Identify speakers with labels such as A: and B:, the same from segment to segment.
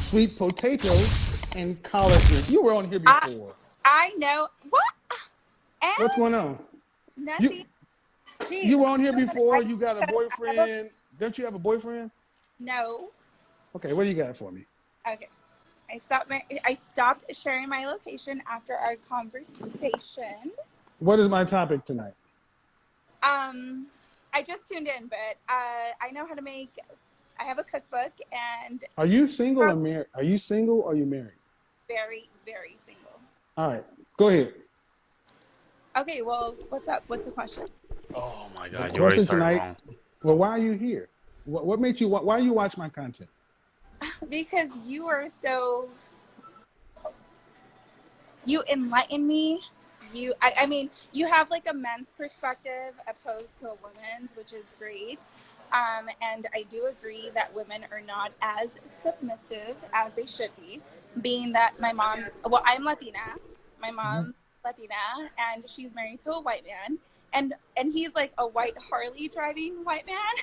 A: sweet potatoes, and collard greens. You were on here before.
B: I know. What?
A: What's going on?
B: Nothing.
A: You were on here before. You got a boyfriend. Don't you have a boyfriend?
B: No.
A: Okay, what do you got for me?
B: Okay. I stopped sharing my location after our conversation.
A: What is my topic tonight?
B: I just tuned in, but I know how to make. I have a cookbook, and
A: are you single or married? Are you single or are you married?
B: Very, very single.
A: All right, go ahead.
B: Okay, well, what's up? What's the question?
C: Oh my God!
A: The question tonight. Well, why are you here? What made you? Why you watch my content?
B: Because you are so. You enlighten me. I mean, you have like a men's perspective opposed to a woman's, which is great. And I do agree that women are not as submissive as they should be, being that my mom, well, I'm Latina. My mom's Latina, and she's married to a white man. And he's like a white Harley driving white man.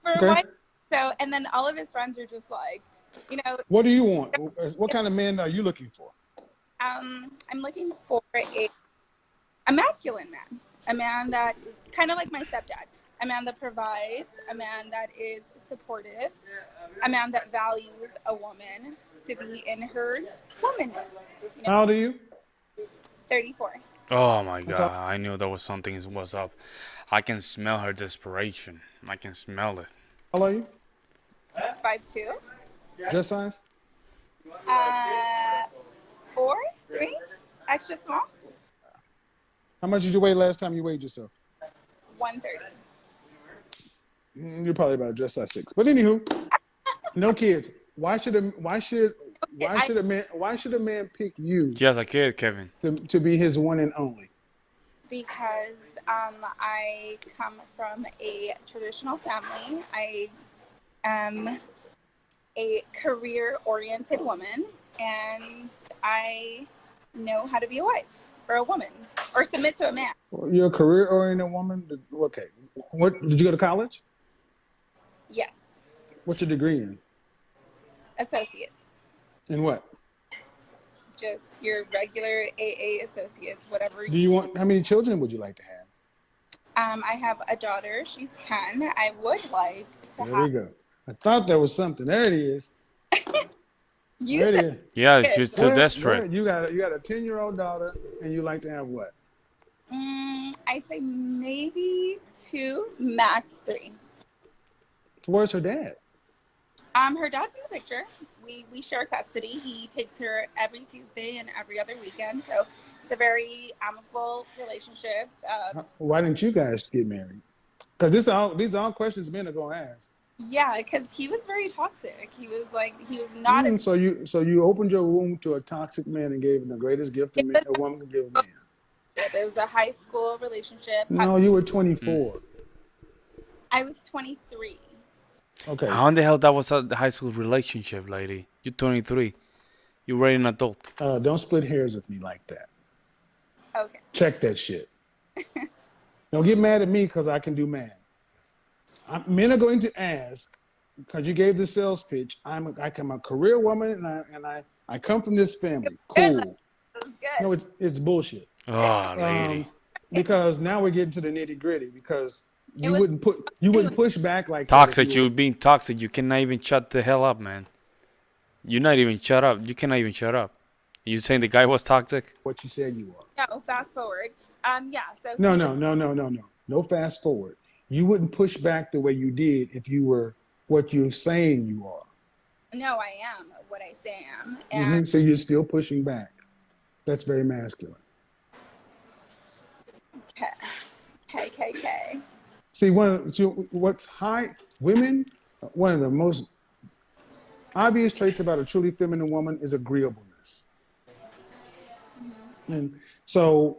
B: For a white. So, and then all of his friends are just like, you know.
A: What do you want? What kind of man are you looking for?
B: I'm looking for a masculine man, a man that kind of like my stepdad, a man that provides, a man that is supportive, a man that values a woman to be in her womanness. You know?
A: How old are you?
B: 34.
C: Oh my God! I knew there was something was up. I can smell her desperation. I can smell it.
A: How old are you?
B: 5'2".
A: Just size?
B: 4, 3, extra small.
A: How much did you weigh last time you weighed yourself?
B: 130.
A: You're probably about just size 6. But anywho, no kids. Why should a man pick you?
C: She has a kid, Kevin.
A: To be his one and only.
B: Because I come from a traditional family. I am a career-oriented woman, and I know how to be a wife or a woman or submit to a man.
A: Well, you're a career-oriented woman? Okay. What did you go to college?
B: Yes.
A: What's your degree in?
B: Associates.
A: In what?
B: Just your regular AA associates, whatever.
A: Do you want? How many children would you like to have?
B: I have a daughter. She's 10. I would like to have.
A: There we go. I thought there was something. There it is.
B: There it is.
C: Yeah, she's too desperate.
A: You got a 10-year-old daughter, and you like to have what?
B: I'd say maybe 2, max 3.
A: Where's her dad?
B: Her dad's in the picture. We share custody. He takes her every Tuesday and every other weekend. So it's a very amicable relationship.
A: Why didn't you guys get married? Because these are all questions men are gonna ask.
B: Yeah, because he was very toxic. He was not.
A: So you opened your womb to a toxic man and gave him the greatest gift a woman can give a man.
B: It was a high school relationship.
A: No, you were 24.
B: I was 23.
A: Okay.
C: How in the hell that was a high school relationship, lady? You're 23. You're already an adult.
A: Don't split hairs with me like that.
B: Okay.
A: Check that shit. Don't get mad at me because I can do math. Men are going to ask, because you gave the sales pitch, I'm a career woman and I come from this family. Cool. No, it's bullshit.
C: Oh, lady.
A: Because now we're getting to the nitty gritty. Because you wouldn't push back like
C: toxic. You're being toxic. You cannot even shut the hell up, man. You're not even shut up. You cannot even shut up. You saying the guy was toxic?
A: What you said you are.
B: No, fast forward. Yeah. So
A: no. No fast forward. You wouldn't push back the way you did if you were what you're saying you are.
B: No, I am what I say I am. And
A: So you're still pushing back. That's very masculine.
B: Okay.
A: See, women, one of the most obvious traits about a truly feminine woman is agreeableness. And so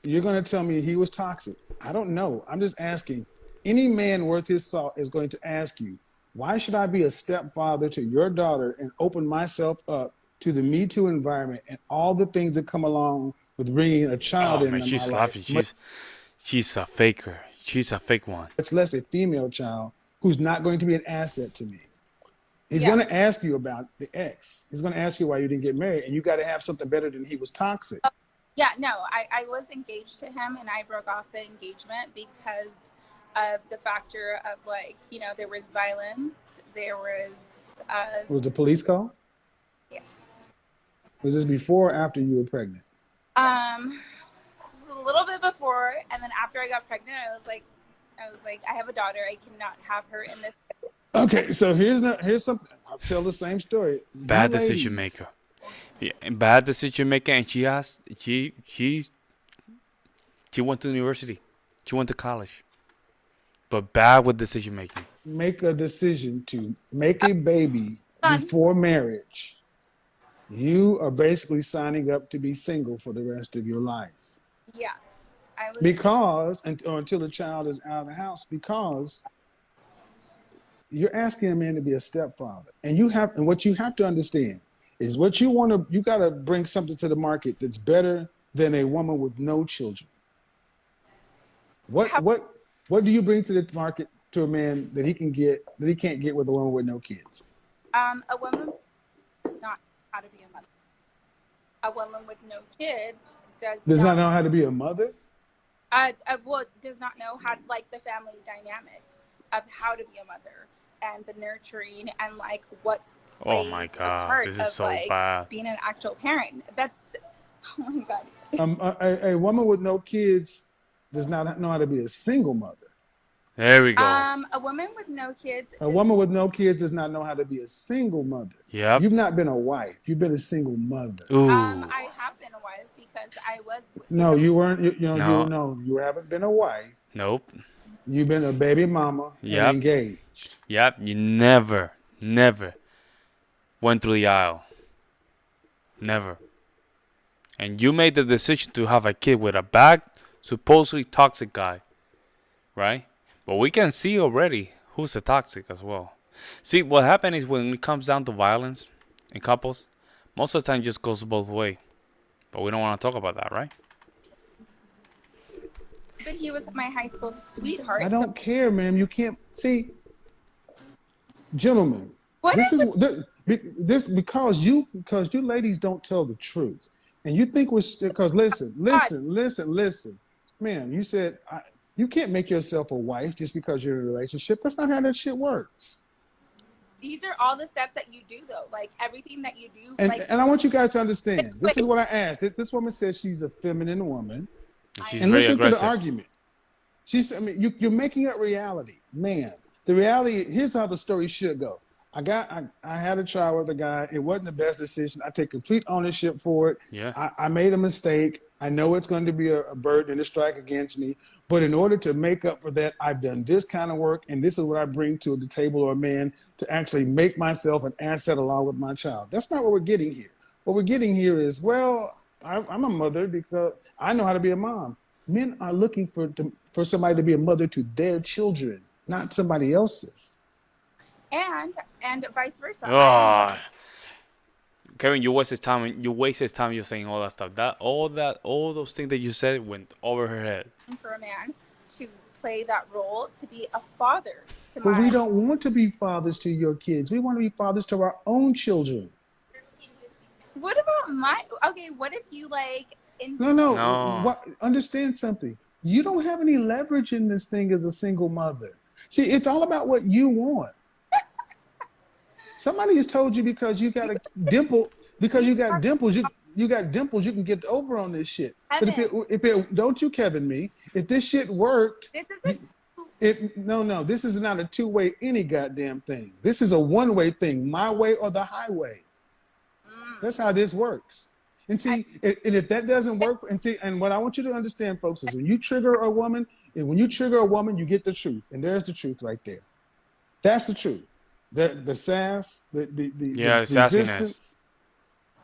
A: you're going to tell me he was toxic. I don't know. I'm just asking. Any man worth his salt is going to ask you, why should I be a stepfather to your daughter and open myself up to the Me Too environment and all the things that come along with bringing a child into my life?
C: Laughing. She's a faker. She's a fake one.
A: Much less a female child who's not going to be an asset to me. He's
B: Yeah.
A: going to ask you about the ex. He's going to ask you why you didn't get married, and you got to have something better than he was toxic.
B: Yeah, no, I was engaged to him, and I broke off the engagement because of the factor of, like, you know, there was violence, there was,
A: Was the police call?
B: yes.
A: Was this before or after you were pregnant?
B: A little bit before, and then after I got pregnant, I was like, I have a daughter, I cannot have her in this.
A: Okay, so here's something. I'll tell the same story.
C: Bad decision maker. Yeah, bad decision maker, and she went to university, she went to college, but bad with decision making.
A: Make a decision to make a baby
B: Son.
A: before marriage. You are basically signing up to be single for the rest of your life.
B: Yeah, I was.
A: Because, or until the child is out of the house, because you're asking a man to be a stepfather. And what you have to understand is you got to bring something to the market that's better than a woman with no children. What do you bring to the market to a man that he can't get with a woman with no kids?
B: A woman does not know how to be a mother. A woman with no kids
A: does not know how to be a mother.
B: Well, does not know how, like, the family dynamic of how to be a mother and the nurturing and, like, what.
C: Oh my God, this is so bad.
B: Being an actual parent. That's, oh my God.
A: A woman with no kids does not know how to be a single mother.
C: There we go.
B: A woman with no kids.
A: A woman with no kids does not know how to be a single mother.
C: Yep.
A: You've not been a wife. You've been a single mother.
C: Ooh.
B: I have been a wife because I was.
A: No, you weren't. You haven't been a wife.
C: Nope.
A: You've been a baby mama and engaged.
C: Yep. You never went through the aisle. Never. And you made the decision to have a kid with a bad, supposedly toxic guy, right? But we can see already who's the toxic as well. See, what happened is when it comes down to violence in couples, most of the time it just goes both ways. But we don't want to talk about that, right?
B: But he was my high school sweetheart.
A: I don't care, ma'am. You can't see, gentlemen. This because you ladies don't tell the truth, and you think because listen, ma'am. You said you can't make yourself a wife just because you're in a relationship. That's not how that shit works.
B: These are all the steps that you do, though. Like, everything that you do.
A: And I want you guys to understand. This is what I asked. This woman said she's a feminine woman.
C: And
A: listen
C: aggressive.
A: to the argument. You're making up reality, man. The reality. Here's how the story should go. I had a child with a guy. It wasn't the best decision. I take complete ownership for it.
C: Yeah.
A: I made a mistake. I know it's going to be a burden and a strike against me. But in order to make up for that, I've done this kind of work, and this is what I bring to the table or a man to actually make myself an asset along with my child. That's not what we're getting here. What we're getting here is, well, I'm a mother because I know how to be a mom. Men are looking for somebody to be a mother to their children, not somebody else's.
B: And vice versa.
C: Oh. Kevin, you wasted time. You wasted time. You're saying all that stuff. All those things that you said went over her head.
B: For a man to play that role, to be a father to
A: But we don't want to be fathers to your kids. We want to be fathers to our own children.
B: What about what if you like?
A: No. Understand something. You don't have any leverage in this thing as a single mother. See, it's all about what you want. Somebody has told you because you got a dimple, because you got dimples, you can get over on this shit.
B: Kevin.
A: But if it don't you Kevin me, if this shit worked,
B: this is
A: this is not a two-way any goddamn thing. This is a one-way thing, my way or the highway. That's how this works. And see, and if that doesn't work, and what I want you to understand, folks, is when you trigger a woman, you get the truth, and there's the truth right there. That's the truth. The sass, the resistance.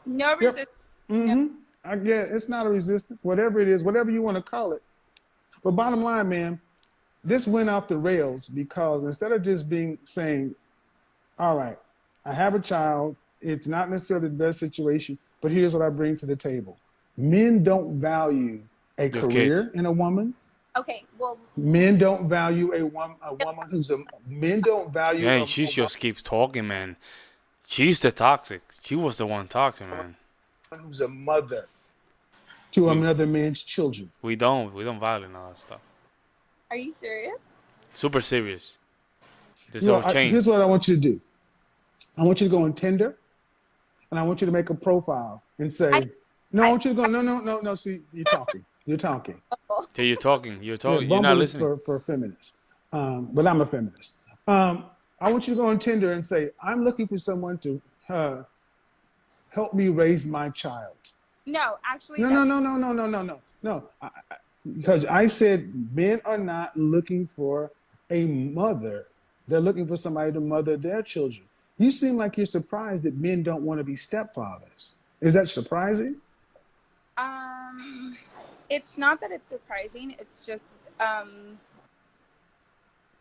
B: No resistance.
A: Yep. Mm-hmm. I get it's not a resistance, whatever it is, whatever you want to call it. But bottom line, man, this went off the rails because instead of just saying, all right, I have a child, it's not necessarily the best situation, but here's what I bring to the table. Men don't value a career in a woman.
B: Okay, well,
A: Men don't value a woman who's a men don't value
C: Yeah,
A: a
C: she
A: woman
C: just keeps talking, man. She's the toxic. She was the one toxic, man.
A: who's a mother to
C: We
A: another man's children.
C: we don't value all that stuff.
B: are you serious?
C: Super serious. There's
A: You
C: no
A: know, here's
C: change.
A: what I want you to do. I want you to go on Tinder, and I want you to make a profile and
B: I,
A: say, "No, I
B: I,
A: want you to go. No, no, no, no. See, you're talking. You're talking.
C: Till you're talking. You're
A: Yeah,
C: talking. You're not
A: Bumble is
C: listening.
A: for feminists, but I'm a feminist. I want you to go on Tinder and say, I'm looking for someone to help me raise my child.
B: no, actually,
A: No,
B: that's
A: no, no, no, no, no, no, no, no. Because I said men are not looking for a mother. They're looking for somebody to mother their children. You seem like you're surprised that men don't want to be stepfathers. Is that surprising?
B: it's not that it's surprising. It's just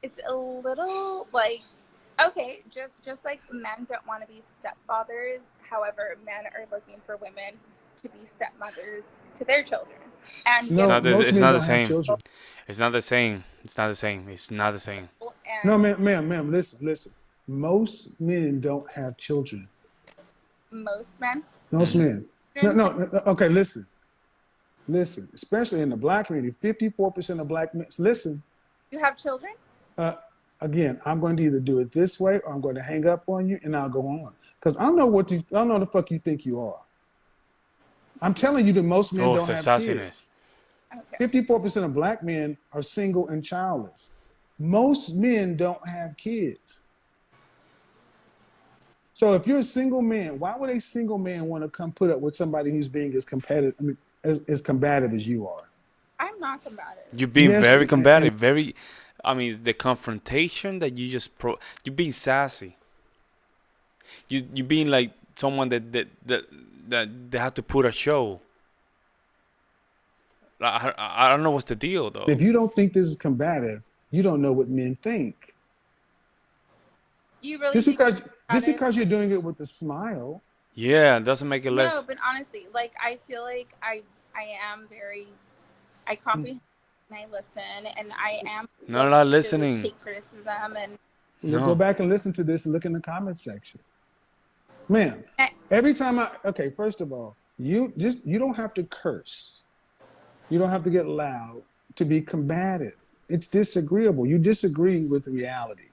B: it's a little like okay, just like men don't want to be stepfathers. However, men are looking for women to be stepmothers to their children and
C: It's
B: give
A: No,
C: not.
A: most
C: It's
A: men
C: not the
A: don't have
C: same.
A: children.
C: It's not the same. It's not the same. It's not the same.
A: No,
B: and
A: ma'am, listen. Most men don't have children.
B: most men.
A: Most
C: Mhm.
A: men. No, no, no, okay, listen. Listen, especially in the black community, 54% of black men, listen,
B: You have children?
A: uh, again, I'm going to either do it this way or I'm going to hang up on you and I'll go on. Because I don't know the fuck you think you are. I'm telling you that most men
C: Oh, it's
A: don't have
C: assassinate.
A: kids.
B: Okay.
A: 54% of black men are single and childless. Most men don't have kids. So if you're a single man, why would a single man want to come put up with somebody who's being as competitive, I mean, as combative as you are?
B: I'm not combative.
C: You're being
A: Yes,
C: very
A: and
C: combative. Very. I mean, the confrontation that you just You're being sassy. You being like someone that they have to put a show. I don't know what's the deal though.
A: if you don't think this is combative, you don't know what men think.
B: You really
A: Just
B: think
A: because just
B: combative?
A: because you're doing it with a smile,
C: Yeah, it doesn't make it
B: No,
C: less.
B: but honestly, like I feel like I am very I comprehend and I listen and I am
C: No,
B: willing
C: not
B: to
C: listening.
B: take criticism and
A: go
C: No.
A: back and listen to this and look in the comment section. Man, every time okay, first of all, you don't have to curse. You don't have to get loud to be combative. It's disagreeable. You disagree with reality.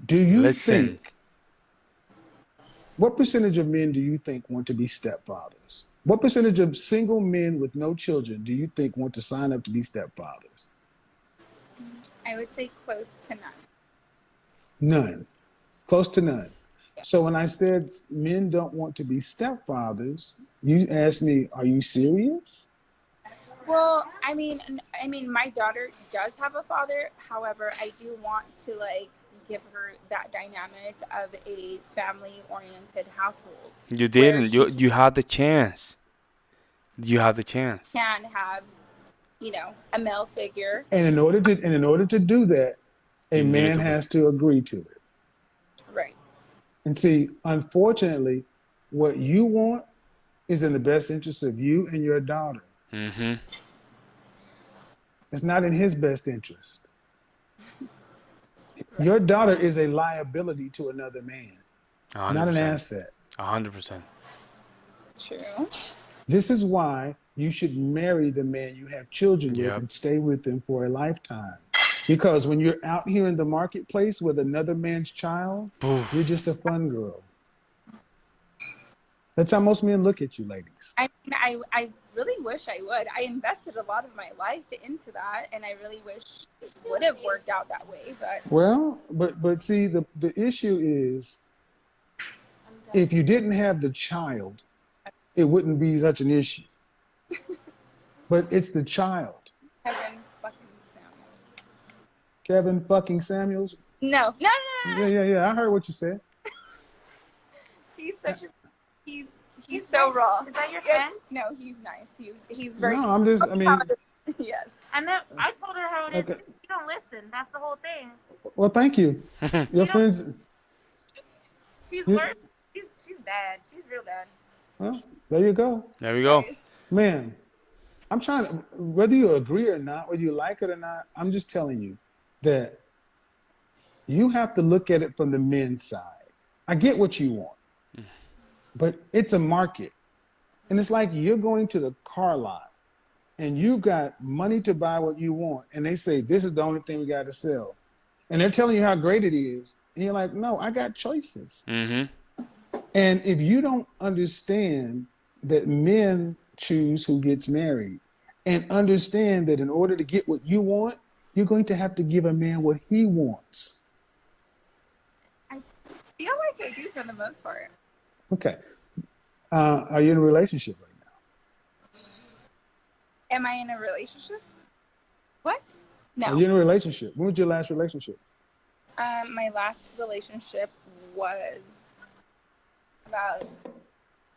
A: Do you
C: Listen.
A: think what percentage of men do you think want to be stepfathers? What percentage of single men with no children do you think want to sign up to be stepfathers?
B: I would say close to none.
A: None. Close to none.
B: Yeah.
A: So when I said men don't want to be stepfathers, you asked me, are you serious?
B: Well, I mean, my daughter does have a father. However, I do want to like give her that dynamic of a family-oriented household.
C: You
B: where
C: didn't.
B: she
C: You had the chance. You had the chance.
B: can have, a male figure.
A: And in order to do that, a
C: You needed
A: man
C: to be.
A: has to agree to it.
B: Right.
A: And see, unfortunately, what you want is in the best interest of you and your daughter.
C: Mm-hmm.
A: It's not in his best interest. Right. Your daughter is a liability to another man,
C: 100%.
A: not an asset.
C: 100%.
B: True.
A: This is why you should marry the man you have children with
C: Yep.
A: and stay with them for a lifetime. Because when you're out here in the marketplace with another man's child, you're just a fun girl. That's how most men look at you, ladies.
B: I mean, I really wish I would. I invested a lot of my life into that, and I really wish it would have worked out that way. But
A: Well, but see, the issue is, if you didn't have the child, it wouldn't be such an issue. But it's the child.
B: Kevin fucking Samuels.
A: Kevin fucking Samuels?
B: No.
A: Yeah. I heard what you said.
B: He's such a he's so
D: nice.
B: raw.
D: Is that your friend?
B: No, he's nice. He's very.
A: No, I'm just. I mean.
B: Yes.
D: And then I told her how it is.
A: Okay.
D: You don't listen. That's the whole thing.
A: Well, thank you. Your friends.
D: She's
A: You-
D: worse. She's bad. She's real bad.
A: Well, there you go.
C: There we go.
A: Man, I'm trying to, whether you agree or not, whether you like it or not, I'm just telling you that you have to look at it from the men's side. I get what you want, but it's a market. And it's like you're going to the car lot and you got money to buy what you want. And they say, this is the only thing we got to sell. And they're telling you how great it is. And you're like, no, I got choices.
C: Mm-hmm.
A: And if you don't understand that men choose who gets married and understand that in order to get what you want, you're going to have to give a man what he wants.
B: I feel like I do for the most part.
A: Okay. Are you in a relationship right now?
B: Am I in a relationship? What? No.
A: Are you in a relationship? When was your last relationship?
B: My last relationship was about,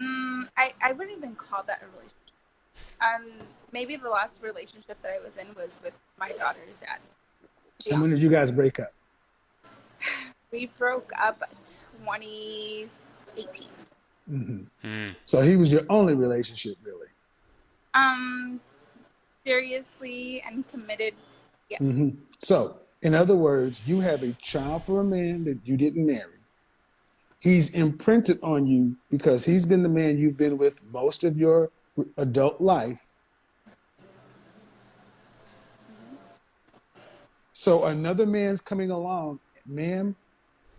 B: I wouldn't even call that a relationship. Maybe the last relationship that I was in was with my daughter's dad.
A: And when did you guys break up?
B: We broke up 2018.
A: Mm-hmm. So he was your only relationship, really?
B: Seriously and committed, yeah.
A: Mm-hmm. So, in other words, you have a child for a man that you didn't marry. He's imprinted on you because he's been the man you've been with most of your adult life. So another man's coming along, ma'am,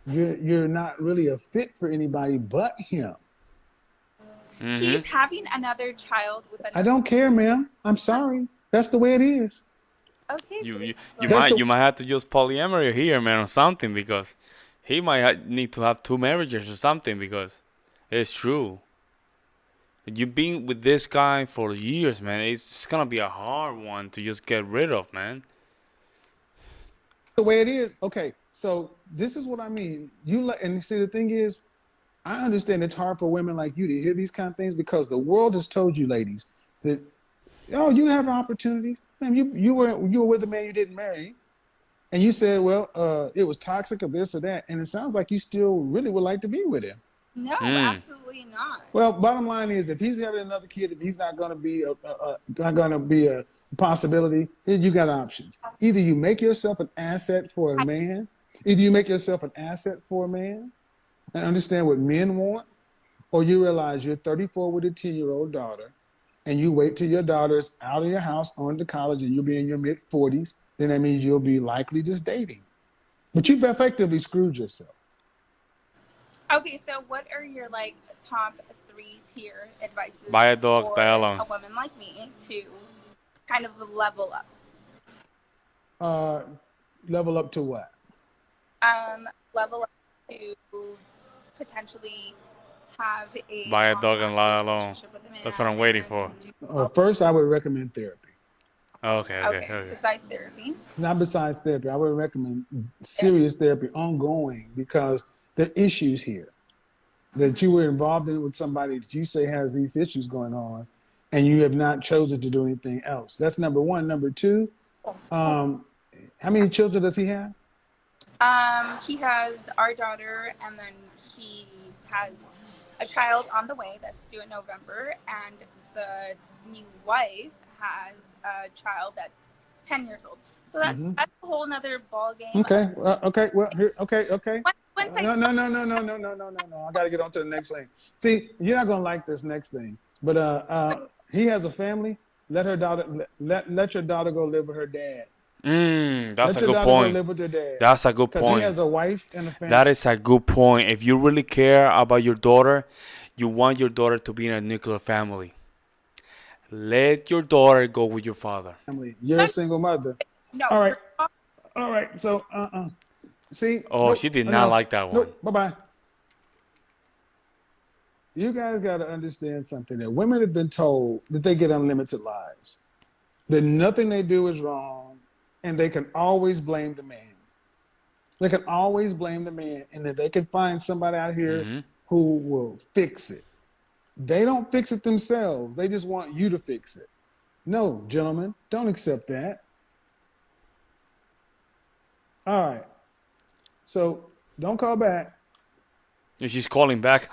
A: you're not really a fit for anybody but him.
C: Mm-hmm.
B: He's having another child with another.
A: I don't care, ma'am. I'm sorry. That's the way it is.
B: Okay.
C: You
A: That's
C: might have to use polyamory here, man, or something, because he might need to have 2 marriages or something, because it's true. You've been with this guy for years, man. It's just gonna be a hard one to just get rid of, man.
A: The way it is. Okay, so this is what I mean. And see, the thing is, I understand it's hard for women like you to hear these kind of things because the world has told you, ladies, that you have opportunities. Man, you were with a man you didn't marry, and you said, well, it was toxic or this or that, and it sounds like you still really would like to be with him.
B: No, absolutely not.
A: Well, bottom line is, if he's having another kid, if he's not going to be a possibility, then you got options. Either you make yourself an asset for a man, and understand what men want, or you realize you're 34 with a 10-year-old daughter, and you wait till your daughter's out of your house, on to college, and you'll be in your mid-40s, then that means you'll be likely just dating. But you've effectively screwed yourself.
B: Okay, so what are your top 3 tier advices
C: Buy a dog,
B: for
C: die alone.
B: a woman like me to kind of level up?
A: Level up to what?
B: Level up to potentially have a
C: Buy a dog and lie alone.
B: relationship with a man.
C: That's what I'm waiting for.
A: First, I would recommend therapy.
C: Okay.
B: Besides therapy.
A: Not besides therapy. I would recommend serious therapy, ongoing, because there are issues here that you were involved in with somebody that you say has these issues going on, and you have not chosen to do anything else. That's number one. Number two, how many children does he have?
B: He has our daughter, and then he has a child on the way that's due in November, and the new wife has a child that's 10 years old. So that's a whole nother ball game.
A: Okay. Well, here. Okay.
B: No.
A: No. I got to get on to the next thing. See, you're not gonna like this next thing, but he has a family. Let your daughter go live with her dad.
C: That's
A: Let
C: a
A: your
C: good
A: daughter
C: point.
A: go live with your dad.
C: That's a good
A: Because he
C: point.
A: has a wife and a family.
C: That is a good point. If you really care about your daughter, you want your daughter to be in a nuclear family. Let your daughter go with your father.
A: You're a single mother.
B: No.
A: All right. So, see.
C: Oh, she did not like that one.
A: Nope, bye-bye. You guys got to understand something. That women have been told that they get unlimited lives. That nothing they do is wrong, and they can always blame the man. They can always blame the man, and that they can find somebody out here who will fix it. They don't fix it themselves. They just want you to fix it. No, gentlemen, don't accept that. All right. So don't call back.
C: And she's calling back.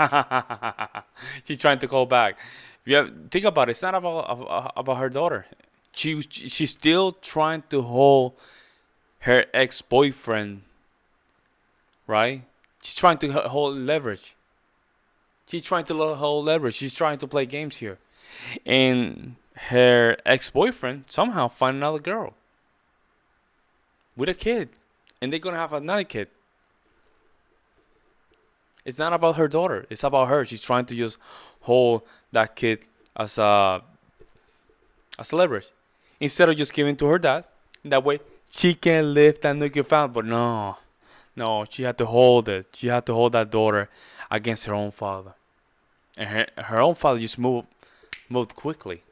C: She's trying to call back. Think about it. It's not about her daughter. She's still trying to hold her ex-boyfriend, right? She's trying to hold leverage. She's trying to hold leverage. She's trying to play games here. And her ex-boyfriend somehow find another girl with a kid. And they're going to have another kid. It's not about her daughter. It's about her. She's trying to just hold that kid as a leverage. Instead of just giving to her dad. That way she can live that nuclear family. But no. No, she had to hold it. She had to hold that daughter against her own father. And her own father just moved quickly.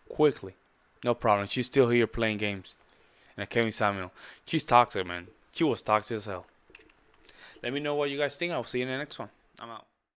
C: Quickly. No problem. She's still here playing games. And Kevin Samuel. She's toxic, man. She was toxic as hell. Let me know what you guys think. I'll see you in the next one. I'm out.